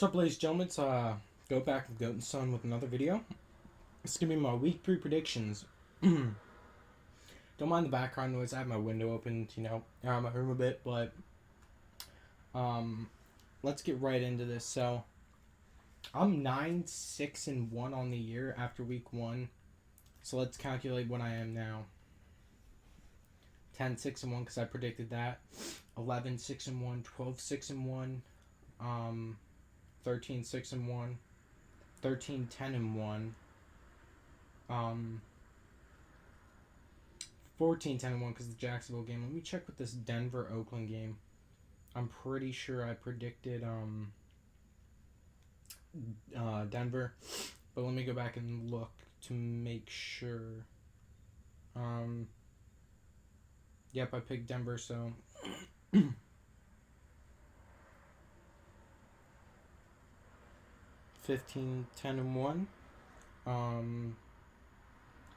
What's up, ladies and gentlemen? It's Go Back with Goat and Son with another video. It's gonna be my week 3 predictions. Don't mind the background noise. I have my window open, around my room a bit, but let's get right into this. So I'm 9-6-1 on the year after week 1. So let's calculate what I am now. 10-6-1 because I predicted that. 11-6-1, 12-6-1, 13-6-1, 13-10-1, 14-10-1 because the Jacksonville game. Let me check with this Denver-Oakland game. I'm pretty sure I predicted Denver, but let me go back and look to make sure. Yep, I picked Denver, so 15-10-1,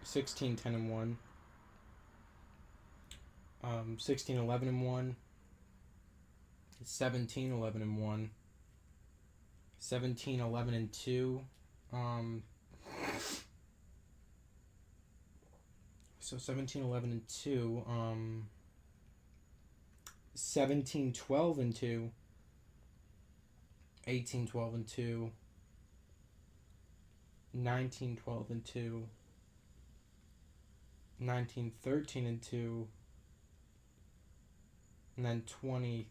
16-10-1, 16-11-1, 17-11-1, 17-11-2, so 17-11-2, 17-12-2, 18-12-2, 19-12-2, 19-13-2, and then 20-13-2.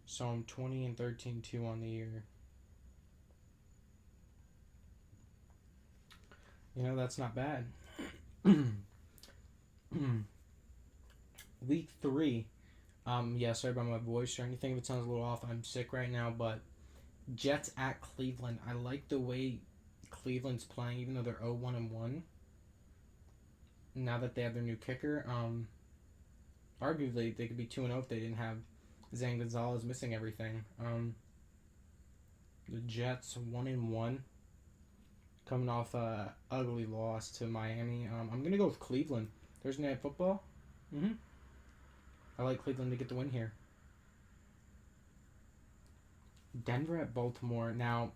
So I'm 20-13-2 on the year. That's not bad. Week 3. Sorry about my voice or anything if it sounds a little off. I'm sick right now, but Jets at Cleveland. I like the way Cleveland's playing, even though they're 0-1-1. Now that they have their new kicker, arguably they could be 2-0 if they didn't have Zane Gonzalez missing everything. The Jets 1-1, coming off a ugly loss to Miami. I'm gonna go with Cleveland. Thursday Night Football. I like Cleveland to get the win here. Denver at Baltimore. Now,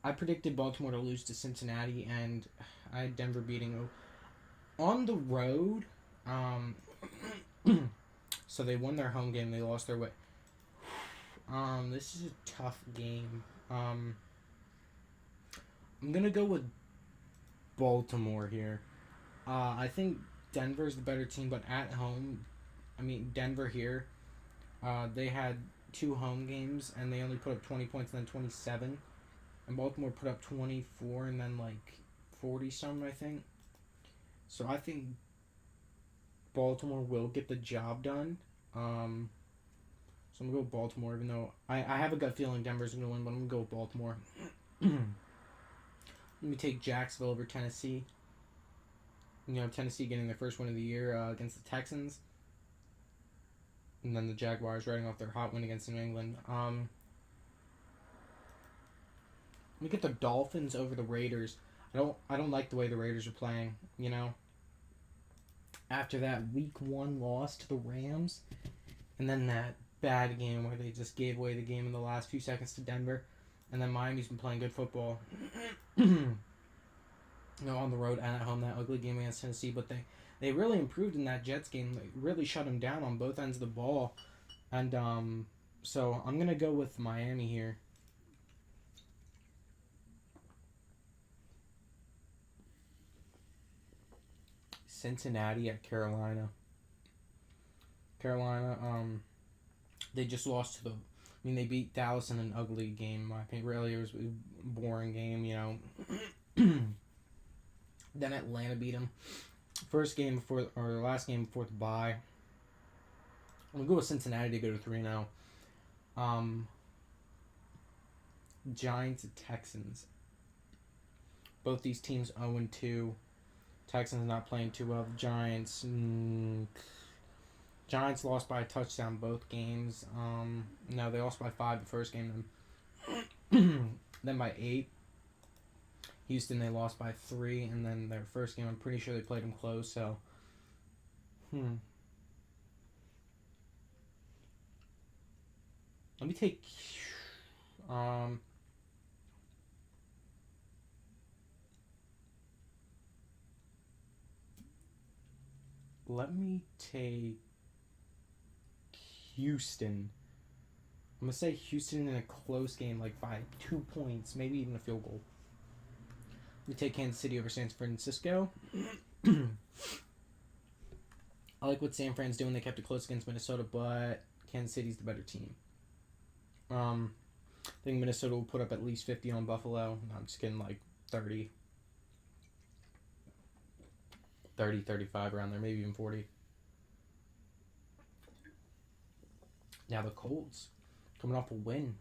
I predicted Baltimore to lose to Cincinnati, and I had Denver beating on the road. So they won their home game. They lost their way. This is a tough game. I'm gonna go with Baltimore here. I think Denver's the better team, but at home, Denver here. They had 2 home games and they only put up 20 points and then 27, and Baltimore put up 24 and then 40 some, I think. So I think Baltimore will get the job done. So I'm gonna go with Baltimore, even though I have a gut feeling Denver's gonna win, but I'm gonna go with Baltimore. Let me take Jacksonville over Tennessee. Tennessee getting their first win of the year against the Texans. And then the Jaguars riding off their hot win against New England. Let me get the Dolphins over the Raiders. I don't like the way the Raiders are playing, After that week 1 loss to the Rams, and then that bad game where they just gave away the game in the last few seconds to Denver, and then Miami's been playing good football. On the road and at home, that ugly game against Tennessee, but they really improved in that Jets game. They really shut them down on both ends of the ball. And so I'm going to go with Miami here. Cincinnati at Carolina. They just lost to they beat Dallas in an ugly game, in my opinion. Really, it was a boring game, Then Atlanta beat them. Last game before the bye. I'm going to go with Cincinnati to go to 3-0. Giants and Texans. Both these teams 0-2. Texans not playing too well. The Giants lost by a touchdown both games. No, they lost by 5 the first game. Then by 8. Houston, they lost by 3, and then their first game, I'm pretty sure they played them close, so Let me take. Um, Let me take Houston. I'm gonna say Houston in a close game, like by 2 points, maybe even a field goal. We take Kansas City over San Francisco. I like what San Fran's doing. They kept it close against Minnesota, but Kansas City's the better team. I think Minnesota will put up at least 50 on Buffalo. I'm just kidding, like 30, 30, 35 around there, maybe even 40. Now the Colts coming off a win.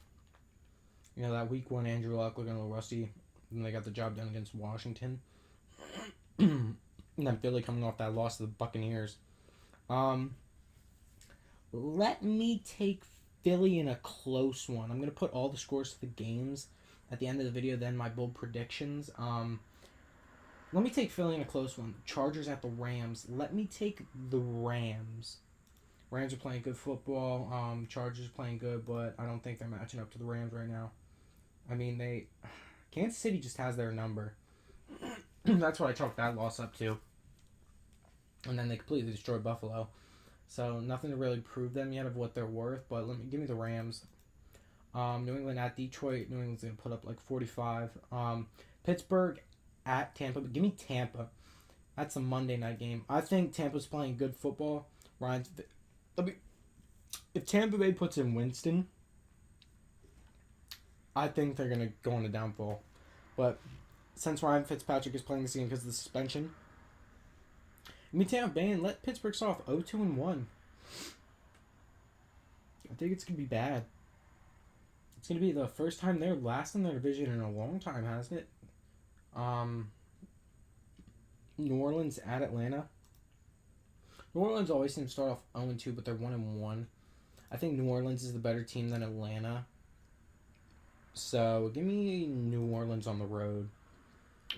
You know, that week one, Andrew Luck looking a little rusty. And they got the job done against Washington. And then Philly coming off that loss to the Buccaneers. Let me take Philly in a close one. I'm going to put all the scores to the games at the end of the video, then my bold predictions. Let me take Philly in a close one. Chargers at the Rams. Let me take the Rams. Rams are playing good football. Chargers are playing good, but I don't think they're matching up to the Rams right now. I mean, Kansas City just has their number. That's what I chalked that loss up to. And then they completely destroyed Buffalo. So nothing to really prove them yet of what they're worth, but give me the Rams. New England at Detroit. New England's going to put up like 45. Pittsburgh at Tampa. Give me Tampa. That's a Monday night game. I think Tampa's playing good football. If Tampa Bay puts in Winston, I think they're going to go on a downfall. But since Ryan Fitzpatrick is playing this game because of the suspension, give me Tampa Bay and let Pittsburgh start off 0-2-1. I think it's going to be bad. It's going to be the first time they're last in their division in a long time, hasn't it? New Orleans at Atlanta. New Orleans always seems to start off 0-2, but they're 1-1. I think New Orleans is the better team than Atlanta. So give me New Orleans on the road.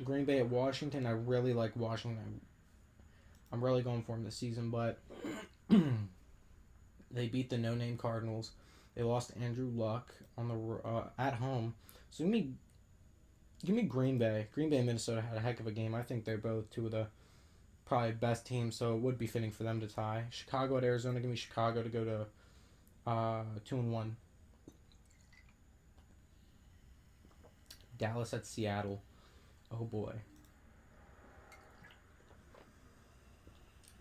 Green Bay at Washington. I really like Washington. I'm really going for them this season, but they beat the no-name Cardinals. They lost Andrew Luck on the at home. So give me Green Bay. Green Bay and Minnesota had a heck of a game. I think they're both two of the probably best teams, so it would be fitting for them to tie. Chicago at Arizona. Give me Chicago to go to 2-1. Dallas at Seattle. Oh boy.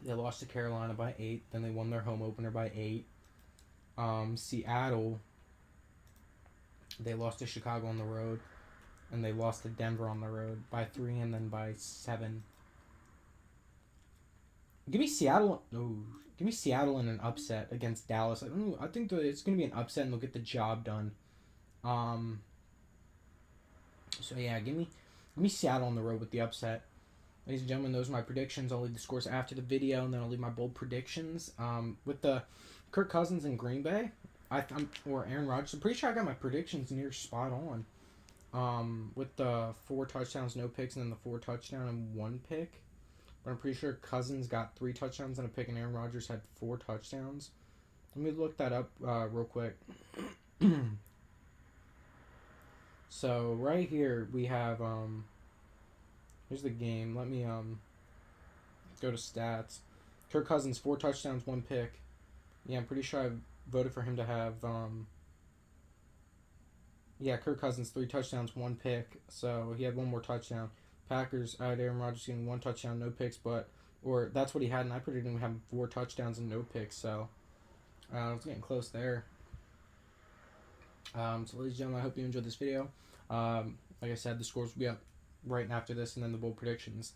They lost to Carolina by 8. Then they won their home opener by 8. Seattle, they lost to Chicago on the road. And they lost to Denver on the road by 3 and then by 7. Give me Seattle. No, give me Seattle in an upset against Dallas. I think it's going to be an upset and they'll get the job done. So yeah, give me Seattle on the road with the upset. Ladies and gentlemen, those are my predictions. I'll leave the scores after the video, and then I'll leave my bold predictions. With the Kirk Cousins in Green Bay, or Aaron Rodgers, I'm pretty sure I got my predictions near spot on. With the 4 touchdowns, no picks, and then the 4 touchdown and 1 pick. But I'm pretty sure Cousins got 3 touchdowns and a pick, and Aaron Rodgers had 4 touchdowns. Let me look that up real quick. So right here we have here's the game. Let me go to stats. Kirk Cousins 4 touchdowns, 1 pick. Yeah, I'm pretty sure I voted for him to have Kirk Cousins 3 touchdowns, 1 pick. So he had 1 more touchdown. Packers, Aaron Rodgers getting 1 touchdown, no picks, or that's what he had, and I predicted him having 4 touchdowns and no picks. So I was getting close there. So ladies and gentlemen, I hope you enjoyed this video. Like I said, the scores will be up right after this, and then the bold predictions.